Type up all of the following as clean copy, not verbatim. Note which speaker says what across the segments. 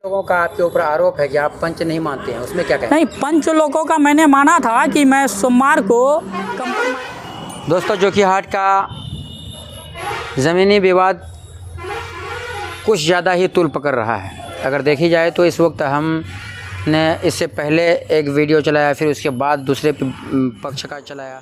Speaker 1: लोगों का आपके ऊपर आरोप है कि आप पंच नहीं मानते हैं, उसमें क्या कहें?
Speaker 2: नहीं, पंच लोगों का मैंने माना था कि मैं सोमवार को
Speaker 1: दोस्तों, जोकीहाट का ज़मीनी विवाद कुछ ज़्यादा ही तूल पकड़ रहा है। अगर देखी जाए तो इस वक्त हमने इससे पहले एक वीडियो चलाया, फिर उसके बाद दूसरे पक्ष का चलाया।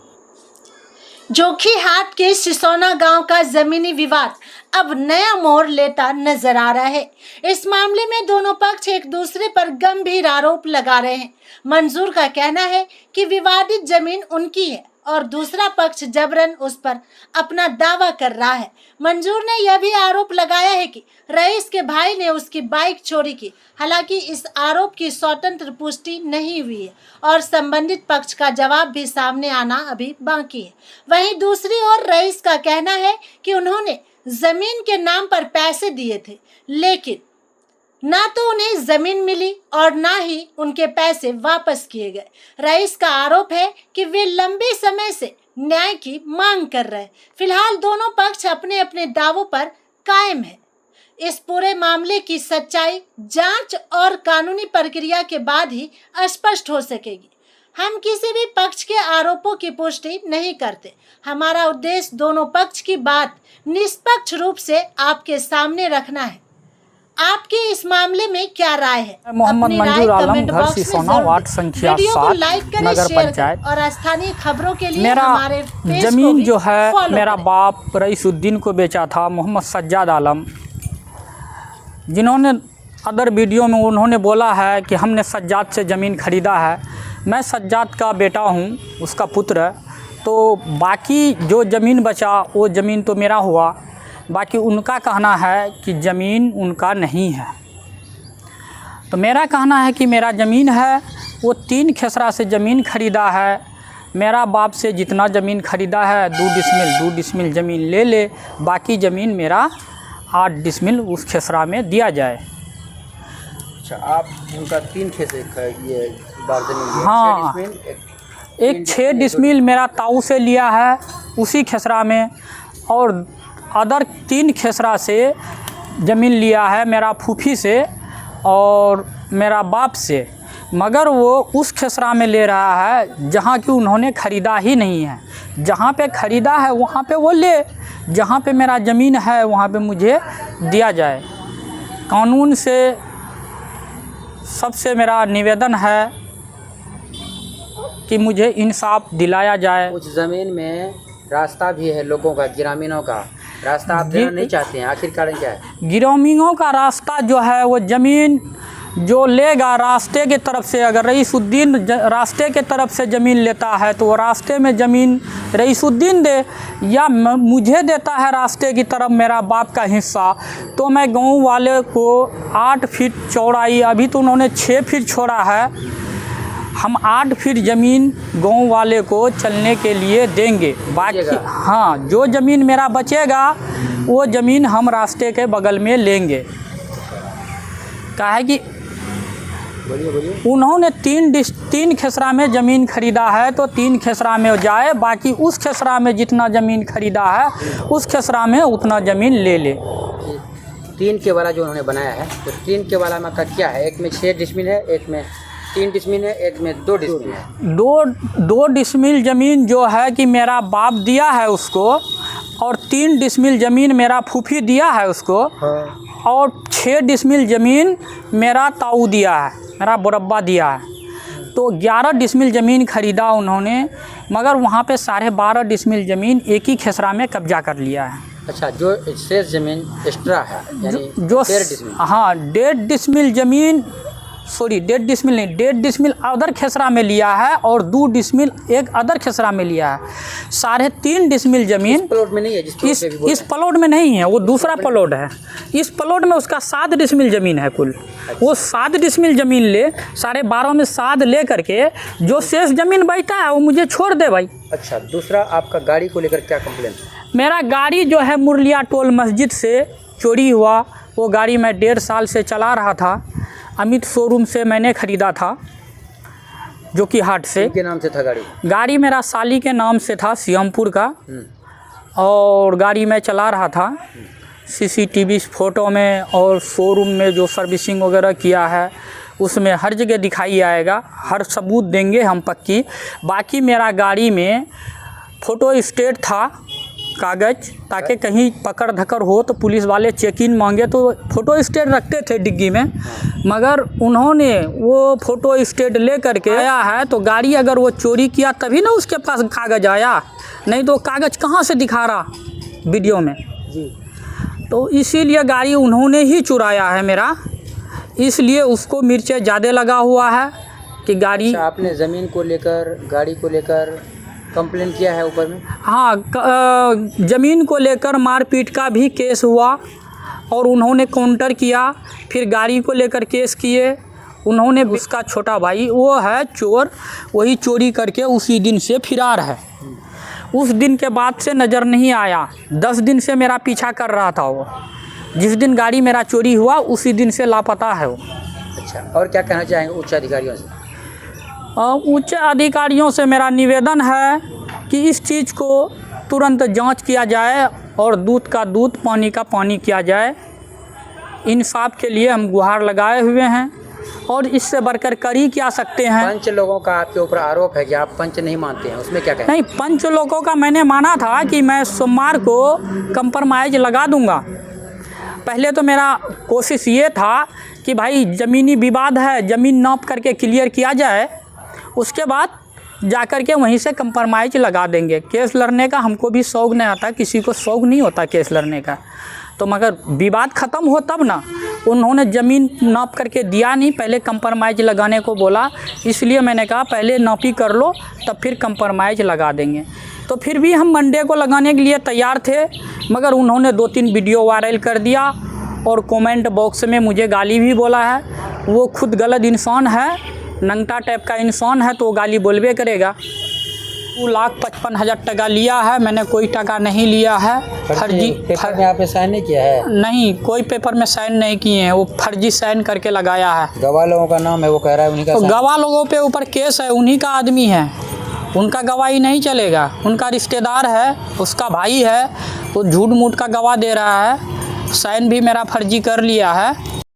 Speaker 3: जोकीहाट के सिसौना गांव का जमीनी विवाद अब नया मोड़ लेता नजर आ रहा है। इस मामले में दोनों पक्ष एक दूसरे पर गंभीर आरोप लगा रहे हैं। मंजूर का कहना है कि विवादित जमीन उनकी है और दूसरा पक्ष जबरन उस पर अपना दावा कर रहा है। मंजूर ने यह भी आरोप लगाया है कि रईस के भाई ने उसकी बाइक चोरी की। हालांकि इस आरोप की स्वतंत्र पुष्टि नहीं हुई है और संबंधित पक्ष का जवाब भी सामने आना अभी बाकी है। वहीं दूसरी ओर रईस का कहना है कि उन्होंने जमीन के नाम पर पैसे दिए थे, लेकिन ना तो उन्हें जमीन मिली और ना ही उनके पैसे वापस किए गए। रईस का आरोप है कि वे लंबे समय से न्याय की मांग कर रहे हैं। फिलहाल दोनों पक्ष अपने अपने दावों पर कायम है। इस पूरे मामले की सच्चाई जांच और कानूनी प्रक्रिया के बाद ही स्पष्ट हो सकेगी। हम किसी भी पक्ष के आरोपों की पुष्टि नहीं करते। हमारा उद्देश्य दोनों पक्ष की बात निष्पक्ष रूप से आपके सामने रखना है। आपकी इस मामले में क्या राय है?
Speaker 2: मोहम्मद
Speaker 3: अपनी राय
Speaker 2: मंजूर आलम,
Speaker 3: कमेंट
Speaker 2: घर
Speaker 3: बॉक्स में
Speaker 2: सिसौना,
Speaker 3: जरूर
Speaker 2: वार्ड
Speaker 3: दें।
Speaker 2: संख्या
Speaker 3: वीडियो को
Speaker 2: 7,
Speaker 3: लाइक करें,
Speaker 2: नगर
Speaker 3: शेयर
Speaker 2: पंचायत।
Speaker 3: करें और स्थानीय खबरों के लिए
Speaker 2: मेरा
Speaker 3: हमारे पेज को
Speaker 2: जमीन
Speaker 3: भी
Speaker 2: जो है
Speaker 3: फॉलो
Speaker 2: मेरा
Speaker 3: करें।
Speaker 2: बाप रईसुद्दीन को बेचा था, मोहम्मद सज्जाद आलम, जिन्होंने अदर वीडियो में उन्होंने बोला है कि हमने सज्जाद से ज़मीन ख़रीदा है। मैं सज्जाद का बेटा हूँ, उसका पुत्र। तो बाकी जो ज़मीन बचा वो ज़मीन तो मेरा हुआ। बाकी उनका कहना है कि ज़मीन उनका नहीं है। तो मेरा कहना है कि मेरा ज़मीन है। वो 3 खेसरा से ज़मीन ख़रीदा है। मेरा बाप से जितना ज़मीन ख़रीदा है 2 डिसमिल ज़मीन ले ले, बाकी ज़मीन मेरा 8 डिसमिल उस खेसरा में दिया जाए।
Speaker 1: अच्छा, आप उनका 3 खेसे ये बार ज़मीन,
Speaker 2: हाँ, एक 6 डिसमिल मेरा ताऊ से लिया है उसी खेसरा में, और अदर 3 खेसरा से ज़मीन लिया है मेरा फूफी से और मेरा बाप से। मगर वो उस खेसरा में ले रहा है जहाँ कि उन्होंने ख़रीदा ही नहीं है। जहाँ पे ख़रीदा है वहाँ पे वो ले, जहाँ पे मेरा ज़मीन है वहाँ पे मुझे दिया जाए। कानून से सबसे मेरा निवेदन है कि मुझे इंसाफ दिलाया जाए।
Speaker 1: उस ज़मीन में रास्ता भी है लोगों का, ग्रामीणों का रास्ता आप देना नहीं चाहते हैं, आखिर कारण क्या है?
Speaker 2: ग्रामीणों का रास्ता जो है वो ज़मीन जो लेगा रास्ते के तरफ से, अगर रईसुद्दीन रास्ते के तरफ से ज़मीन लेता है तो वो रास्ते में ज़मीन रईसुद्दीन दे, या मुझे देता है रास्ते की तरफ मेरा बाप का हिस्सा, तो मैं गांव वाले को 8 फीट चौड़ाई, अभी तो उन्होंने 6 फीट छोड़ा है, हम 8 फीट ज़मीन गांव वाले को चलने के लिए देंगे। बाकी हाँ, जो ज़मीन मेरा बचेगा वो ज़मीन हम रास्ते के बगल में लेंगे। क्या है कि उन्होंने 3 खेसरा में ज़मीन ख़रीदा है तो 3 खेसरा में जाए, बाकी उस खेसरा में जितना ज़मीन ख़रीदा है उस खेसरा में उतना ज़मीन ले ले।
Speaker 1: 3 के वाला जो उन्होंने बनाया है, तो 3 के वाला में का क्या है? एक में 6 डिसमिल है, एक में 3 डिसमिल है, एक में 2 डिसमिल है।
Speaker 2: 2 डिसमिल ज़मीन जो है कि मेरा बाप दिया है उसको, और 3 डिसमिल ज़मीन मेरा फूफी दिया है उसको, और 6 डिसमिल ज़मीन मेरा ताऊ दिया है, मेरा बुरब्बा दिया है। तो 11 डिसमिल ज़मीन ख़रीदा उन्होंने, मगर वहाँ पे 12.5 डिसमिल ज़मीन एक ही खेसरा में कब्जा कर लिया है।
Speaker 1: अच्छा, जो शेष ज़मीन एक्स्ट्रा है, यानी
Speaker 2: जो
Speaker 1: 1.5 डिसमिल,
Speaker 2: हाँ, 1.5 डिसमिल ज़मीन, सॉरी 1.5 डिसमिल नहीं, 1.5 डिसमिल अदर खेसरा में लिया है और 2 डिसमिल एक अदर खेसरा में लिया है। 3.5 डिसमिल ज़मीन
Speaker 1: इस प्लॉट में नहीं है,
Speaker 2: इस प्लॉट में नहीं है, वो दूसरा प्लॉट है। इस प्लॉट में उसका 7 डिसमिल ज़मीन है कुल। वो 7 डिसमिल ज़मीन ले, 12.5 में 7 ले करके जो शेष ज़मीन बचता है वो मुझे छोड़ दे भाई।
Speaker 1: अच्छा, दूसरा आपका गाड़ी को लेकर क्या कंप्लेन?
Speaker 2: मेरा गाड़ी जो है मुरलिया टोल मस्जिद से चोरी हुआ। वो गाड़ी मैं 1.5 साल से चला रहा था। अमित शोरूम से मैंने ख़रीदा था, जोकीहाट से।
Speaker 1: किसके नाम से था गाड़ी?
Speaker 2: गाड़ी मेरा साली के नाम से था, सियमपुर का, और गाड़ी मैं चला रहा था। सीसीटीवी फ़ोटो में और शोरूम में जो सर्विसिंग वगैरह किया है उसमें हर जगह दिखाई आएगा, हर सबूत देंगे हम पक्की। बाकी मेरा गाड़ी में फ़ोटो स्टेट था कागज़, ताकि कहीं पकड़ धकर हो तो पुलिस वाले चेक इन मांगे तो फ़ोटो स्टेट रखते थे डिग्गी में, मगर उन्होंने वो फ़ोटो स्टेट ले करके आया है तो गाड़ी अगर वो चोरी किया तभी ना उसके पास कागज़ आया, नहीं तो कागज़ कहाँ से दिखा रहा वीडियो में जी। तो इसीलिए गाड़ी उन्होंने ही चुराया है मेरा, इसलिए उसको मिर्चें ज़्यादा लगा हुआ है कि गाड़ी।
Speaker 1: अच्छा, आपने ज़मीन को लेकर, गाड़ी को लेकर कंप्लेन किया है ऊपर में?
Speaker 2: हाँ, ज़मीन को लेकर मारपीट का भी केस हुआ और उन्होंने काउंटर किया, फिर गाड़ी को लेकर केस किए उन्होंने। उसका छोटा भाई वो है चोर, वही चोरी करके उसी दिन से फरार है। उस दिन के बाद से नज़र नहीं आया, 10 दिन से मेरा पीछा कर रहा था वो। जिस दिन गाड़ी मेरा चोरी हुआ उसी दिन से लापता है वो।
Speaker 1: अच्छा, और क्या कहना चाहेंगे उच्च अधिकारियों से?
Speaker 2: उच्च अधिकारियों से मेरा निवेदन है कि इस चीज़ को तुरंत जांच किया जाए और दूध का दूध, पानी का पानी किया जाए। इंसाफ के लिए हम गुहार लगाए हुए हैं और इससे बढ़कर कर ही क्या सकते हैं।
Speaker 1: पंच लोगों का आपके ऊपर आरोप है कि आप पंच नहीं मानते हैं, उसमें क्या कहें?
Speaker 2: नहीं, पंच लोगों का मैंने माना था कि मैं सोमवार को कंप्रोमाइज़ लगा दूंगा। पहले तो मेरा कोशिश ये था कि भाई ज़मीनी विवाद है, ज़मीन नाप करके क्लियर किया जाए, उसके बाद जाकर के वहीं से कंप्रोमाइज़ लगा देंगे। केस लड़ने का हमको भी शौक़ नहीं आता, किसी को शौक़ नहीं होता केस लड़ने का, तो मगर विवाद ख़त्म हो तब ना। उन्होंने ज़मीन नाप करके दिया नहीं, पहले कंप्रोमाइज़ लगाने को बोला, इसलिए मैंने कहा पहले नापी कर लो तब फिर कंप्रोमाइज़ लगा देंगे। तो फिर भी हम मंडे को लगाने के लिए तैयार थे, मगर उन्होंने 2-3 वीडियो वायरल कर दिया और कमेंट बॉक्स में मुझे गाली भी बोला है। वो खुद गलत इंसान है, नंगटा टाइप का इंसान है, तो वो गाली बोलबे करेगा। 2,55,000 टका लिया है, मैंने कोई टका नहीं लिया है। फर्जी
Speaker 1: पेपर में आपने साइन नहीं किया है?
Speaker 2: नहीं, कोई पेपर में साइन नहीं किए हैं, वो फर्जी साइन करके लगाया है।
Speaker 1: गवाह लोगों का नाम है, वो कह रहा है उन्हीं का।
Speaker 2: तो गवाह लोगों पे ऊपर केस है, उन्हीं का आदमी है, उनका गवाही नहीं चलेगा। उनका रिश्तेदार है, उसका भाई है, तो झूठ मूठ का गवाह दे रहा है। साइन भी मेरा फर्जी कर लिया है।